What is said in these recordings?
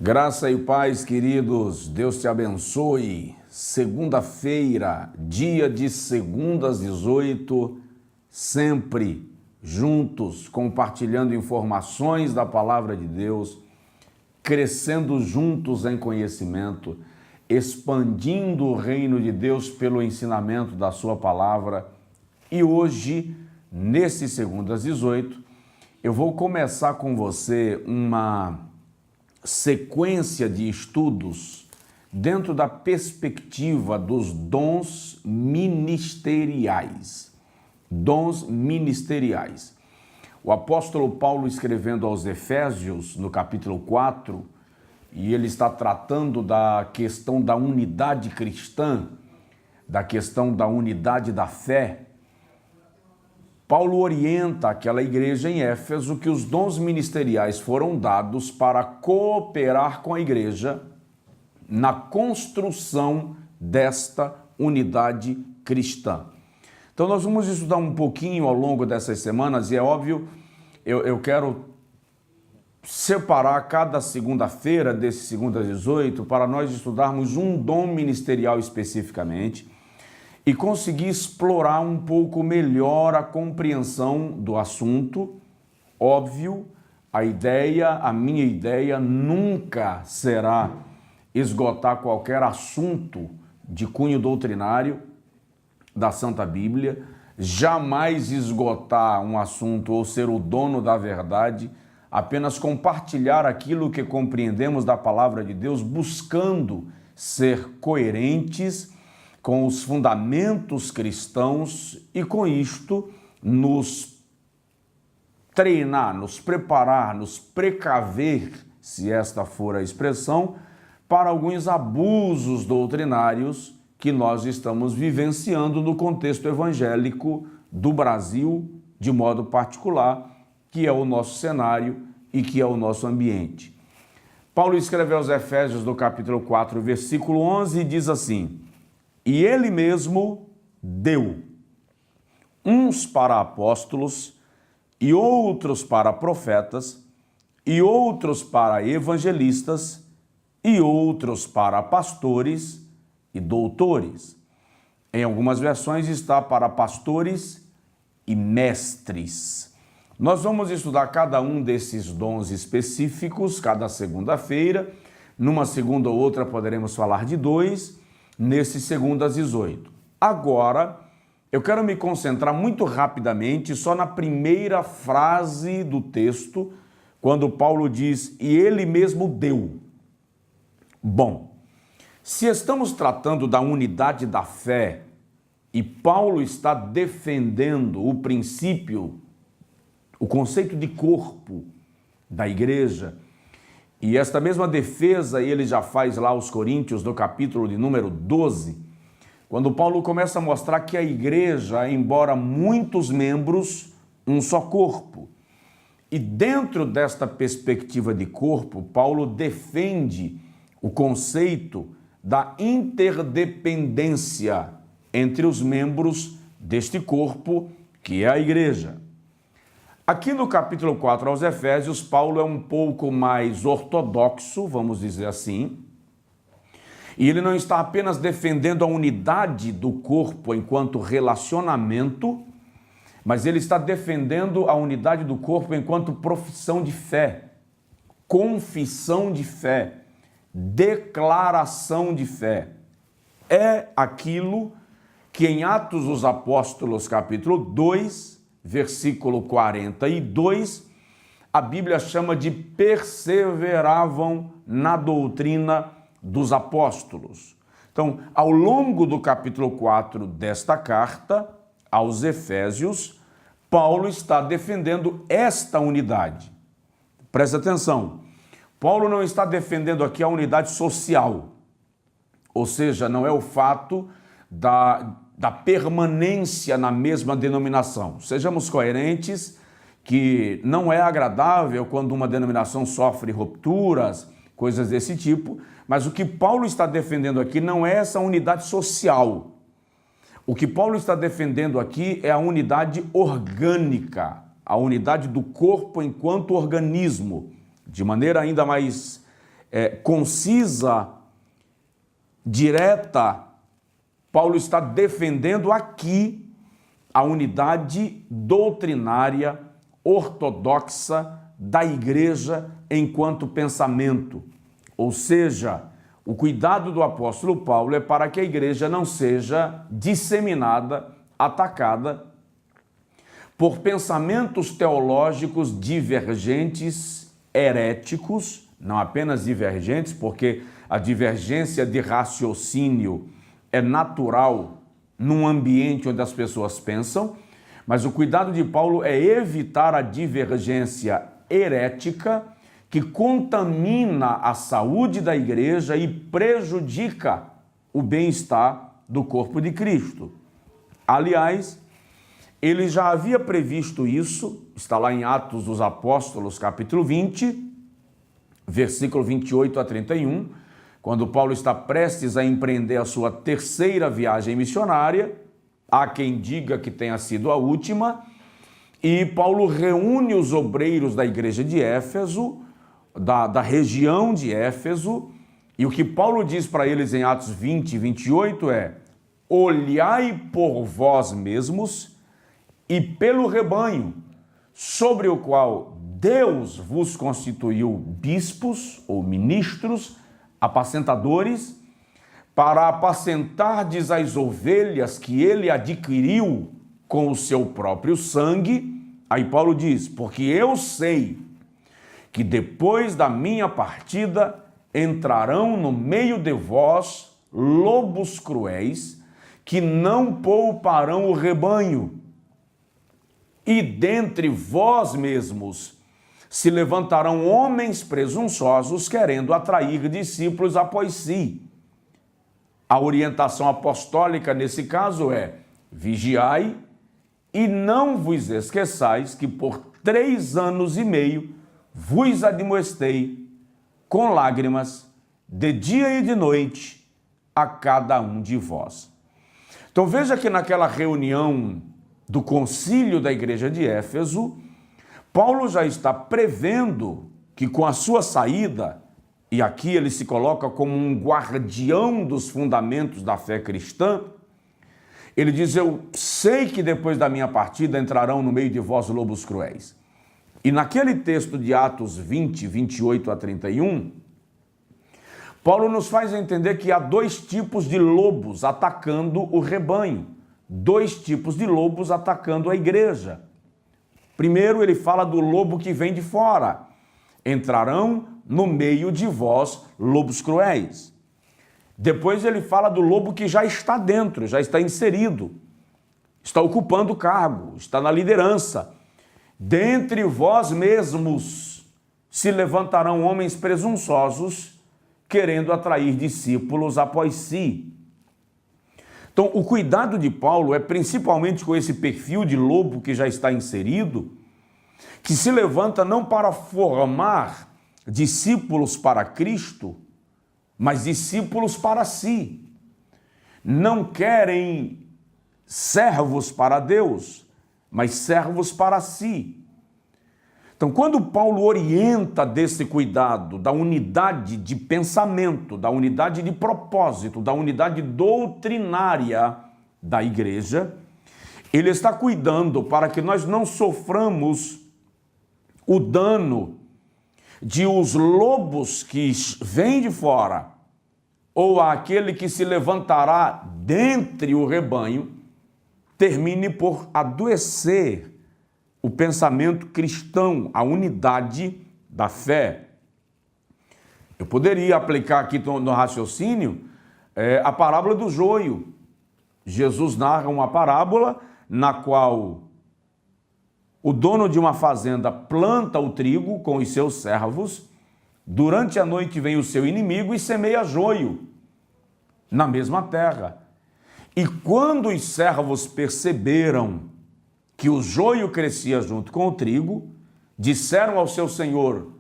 Graça e paz, queridos, Deus te abençoe. Segunda-feira, dia de segunda às 18, sempre juntos, compartilhando informações da palavra de Deus, crescendo juntos em conhecimento, expandindo o reino de Deus pelo ensinamento da sua palavra. E hoje, nesse segunda às 18, eu vou começar com você uma sequência de estudos dentro da perspectiva dos dons ministeriais. Dons ministeriais. O apóstolo Paulo, escrevendo aos Efésios, no capítulo 4, e ele está tratando da questão da unidade cristã, da questão da unidade da fé. Paulo orienta aquela igreja em Éfeso que os dons ministeriais foram dados para cooperar com a igreja na construção desta unidade cristã. Então nós vamos estudar um pouquinho ao longo dessas semanas e é óbvio, eu quero separar cada segunda-feira desse segunda às 18 para nós estudarmos um dom ministerial especificamente e conseguir explorar um pouco melhor a compreensão do assunto. Óbvio, a minha ideia nunca será esgotar qualquer assunto de cunho doutrinário da Santa Bíblia, jamais esgotar um assunto ou ser o dono da verdade, apenas compartilhar aquilo que compreendemos da palavra de Deus, buscando ser coerentes com os fundamentos cristãos e com isto nos treinar, nos preparar, nos precaver, se esta for a expressão, para alguns abusos doutrinários que nós estamos vivenciando no contexto evangélico do Brasil, de modo particular, que é o nosso cenário e que é o nosso ambiente. Paulo escreve aos Efésios, no capítulo 4, versículo 11, e diz assim: E ele mesmo deu uns para apóstolos, e outros para profetas, e outros para evangelistas, e outros para pastores e doutores. Em algumas versões está para pastores e mestres. Nós vamos estudar cada um desses dons específicos cada segunda-feira. Numa segunda ou outra poderemos falar de dois, nesse segunda às 18. Agora, eu quero me concentrar muito rapidamente só na primeira frase do texto, quando Paulo diz, e ele mesmo deu. Bom, se estamos tratando da unidade da fé e Paulo está defendendo o princípio, o conceito de corpo da igreja, e esta mesma defesa ele já faz lá aos Coríntios, no capítulo de número 12, quando Paulo começa a mostrar que a igreja, embora muitos membros, um só corpo. E dentro desta perspectiva de corpo, Paulo defende o conceito da interdependência entre os membros deste corpo, que é a igreja. Aqui no capítulo 4 aos Efésios, Paulo é um pouco mais ortodoxo, vamos dizer assim, e ele não está apenas defendendo a unidade do corpo enquanto relacionamento, mas ele está defendendo a unidade do corpo enquanto profissão de fé, confissão de fé, declaração de fé. É aquilo que em Atos dos Apóstolos, capítulo 2, versículo 42, a Bíblia chama de perseveravam na doutrina dos apóstolos. Então, ao longo do capítulo 4 desta carta aos Efésios, Paulo está defendendo esta unidade. Presta atenção, Paulo não está defendendo aqui a unidade social, ou seja, não é o fato da permanência na mesma denominação. Sejamos coerentes que não é agradável quando uma denominação sofre rupturas, coisas desse tipo, mas o que Paulo está defendendo aqui não é essa unidade social. O que Paulo está defendendo aqui é a unidade orgânica, a unidade do corpo enquanto organismo, de maneira ainda mais concisa, direta, Paulo está defendendo aqui a unidade doutrinária ortodoxa da igreja enquanto pensamento. Ou seja, o cuidado do apóstolo Paulo é para que a igreja não seja disseminada, atacada por pensamentos teológicos divergentes, heréticos, não apenas divergentes, porque a divergência de raciocínio é natural num ambiente onde as pessoas pensam, mas o cuidado de Paulo é evitar a divergência herética que contamina a saúde da igreja e prejudica o bem-estar do corpo de Cristo. Aliás, ele já havia previsto isso, está lá em Atos dos Apóstolos, capítulo 20, versículo 28 a 31, quando Paulo está prestes a empreender a sua terceira viagem missionária, há quem diga que tenha sido a última, e Paulo reúne os obreiros da igreja de Éfeso, da região de Éfeso, e o que Paulo diz para eles em Atos 20 e 28 é: olhai por vós mesmos e pelo rebanho, sobre o qual Deus vos constituiu bispos ou ministros, apacentadores, para apacentardes as ovelhas que ele adquiriu com o seu próprio sangue. Aí Paulo diz: porque eu sei que depois da minha partida entrarão no meio de vós lobos cruéis, que não pouparão o rebanho. E dentre vós mesmos se levantarão homens presunçosos, querendo atrair discípulos após si. A orientação apostólica nesse caso é: vigiai e não vos esqueçais que por 3 anos e meio vos admoestei com lágrimas, de dia e de noite, a cada um de vós. Então veja que naquela reunião do concílio da igreja de Éfeso, Paulo já está prevendo que com a sua saída, e aqui ele se coloca como um guardião dos fundamentos da fé cristã, ele diz: eu sei que depois da minha partida entrarão no meio de vós lobos cruéis. E naquele texto de Atos 20, 28 a 31, Paulo nos faz entender que há 2 tipos de lobos atacando o rebanho, 2 tipos de lobos atacando a igreja. Primeiro, ele fala do lobo que vem de fora: entrarão no meio de vós lobos cruéis. Depois ele fala do lobo que já está dentro, já está inserido, está ocupando o cargo, está na liderança. Dentre vós mesmos se levantarão homens presunçosos, querendo atrair discípulos após si. Então, o cuidado de Paulo é principalmente com esse perfil de lobo que já está inserido, que se levanta não para formar discípulos para Cristo, mas discípulos para si. Não querem servos para Deus, mas servos para si. Então, quando Paulo orienta desse cuidado, da unidade de pensamento, da unidade de propósito, da unidade doutrinária da igreja, ele está cuidando para que nós não soframos o dano de os lobos que vêm de fora, ou aquele que se levantará dentre o rebanho, termine por adoecer o pensamento cristão, a unidade da fé. Eu poderia aplicar aqui no raciocínio a parábola do joio. Jesus narra uma parábola na qual o dono de uma fazenda planta o trigo com os seus servos, durante a noite vem o seu inimigo e semeia joio na mesma terra. E quando os servos perceberam que o joio crescia junto com o trigo, disseram ao seu senhor: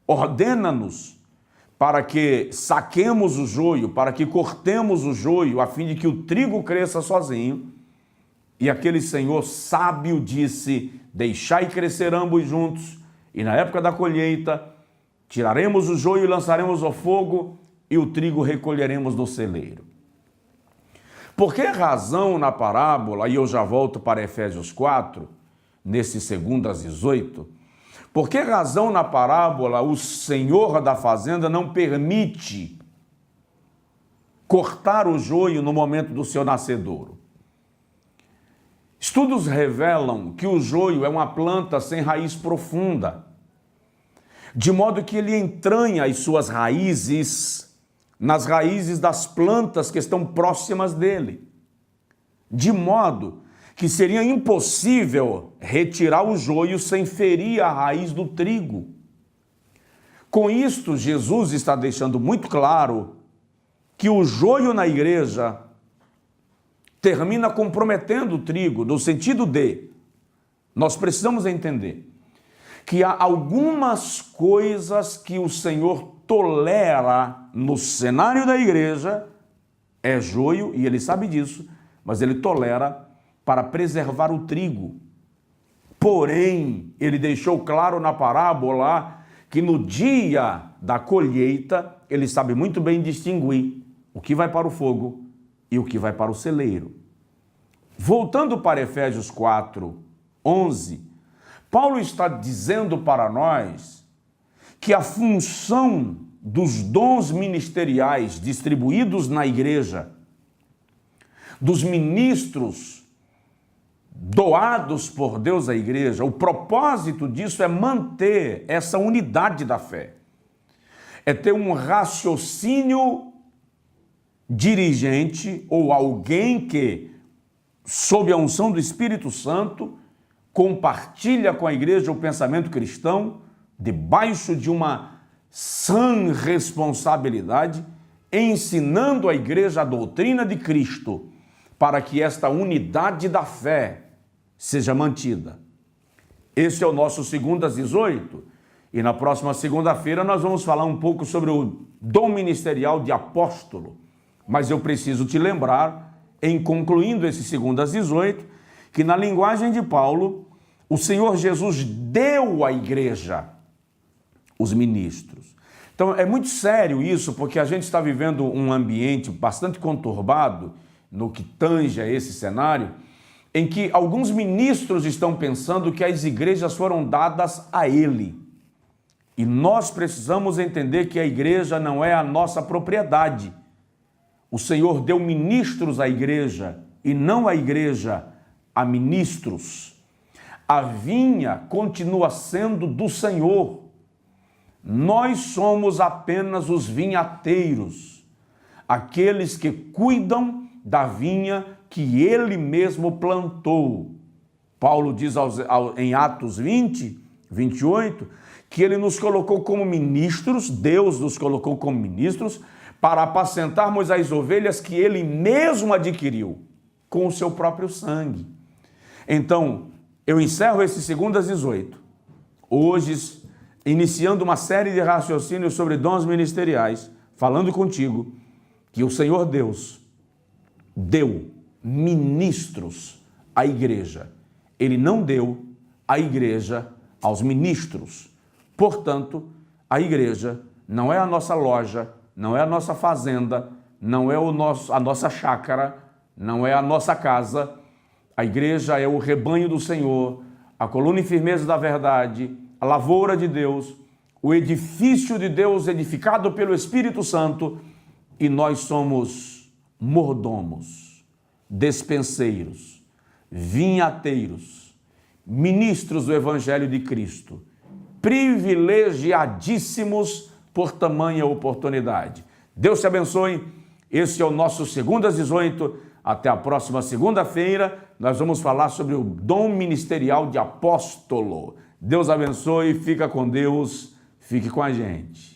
ordena-nos para que saquemos o joio, para que cortemos o joio, a fim de que o trigo cresça sozinho. E aquele senhor sábio disse: deixai crescer ambos juntos, e na época da colheita Tiraremos o joio e lançaremos ao fogo, e o trigo recolheremos no celeiro. Por que razão na parábola, e eu já volto para Efésios 4, nesse 2:18, por que razão na parábola o senhor da fazenda não permite cortar o joio no momento do seu nascedouro? Estudos revelam que o joio é uma planta sem raiz profunda, de modo que ele entranha as suas raízes nas raízes das plantas que estão próximas dele, de modo que seria impossível retirar o joio sem ferir a raiz do trigo. Com isto, Jesus está deixando muito claro que o joio na igreja termina comprometendo o trigo, no sentido de, nós precisamos entender que há algumas coisas que o Senhor tolera no cenário da igreja, é joio, e ele sabe disso, mas ele tolera para preservar o trigo. Porém, ele deixou claro na parábola que no dia da colheita, ele sabe muito bem distinguir o que vai para o fogo e o que vai para o celeiro. Voltando para Efésios 4:11, Paulo está dizendo para nós que a função dos dons ministeriais distribuídos na igreja, dos ministros doados por Deus à igreja, o propósito disso é manter essa unidade da fé, é ter um raciocínio dirigente ou alguém que, sob a unção do Espírito Santo, compartilha com a igreja o pensamento cristão, debaixo de uma sã responsabilidade, ensinando à igreja a doutrina de Cristo, para que esta unidade da fé seja mantida. Esse é o nosso 2:18, e na próxima segunda-feira nós vamos falar um pouco sobre o dom ministerial de apóstolo, mas eu preciso te lembrar, em concluindo esse 2:18, que na linguagem de Paulo, o Senhor Jesus deu à igreja os ministros. Então é muito sério isso, porque a gente está vivendo um ambiente bastante conturbado no que tange a esse cenário, em que alguns ministros estão pensando que as igrejas foram dadas a ele. E nós precisamos entender que a igreja não é a nossa propriedade. O Senhor deu ministros à igreja e não a igreja a ministros. A vinha continua sendo do Senhor. Nós somos apenas os vinhateiros, aqueles que cuidam da vinha que ele mesmo plantou. Paulo diz em Atos 20:28, que ele nos colocou como ministros, Deus nos colocou como ministros, para apacentarmos as ovelhas que ele mesmo adquiriu com o seu próprio sangue. Então, eu encerro esse 2:18, hoje, iniciando uma série de raciocínios sobre dons ministeriais, falando contigo que o Senhor Deus deu ministros à igreja. Ele não deu a igreja aos ministros. Portanto, a igreja não é a nossa loja, não é a nossa fazenda, não é a nossa chácara, não é a nossa casa. A igreja é o rebanho do Senhor, a coluna e firmeza da verdade, a lavoura de Deus, o edifício de Deus edificado pelo Espírito Santo, e nós somos mordomos, despenseiros, vinhateiros, ministros do Evangelho de Cristo, privilegiadíssimos por tamanha oportunidade. Deus te abençoe. Esse é o nosso 2:18. Até a próxima segunda-feira, nós vamos falar sobre o dom ministerial de apóstolo. Deus abençoe, fica com Deus, fique com a gente.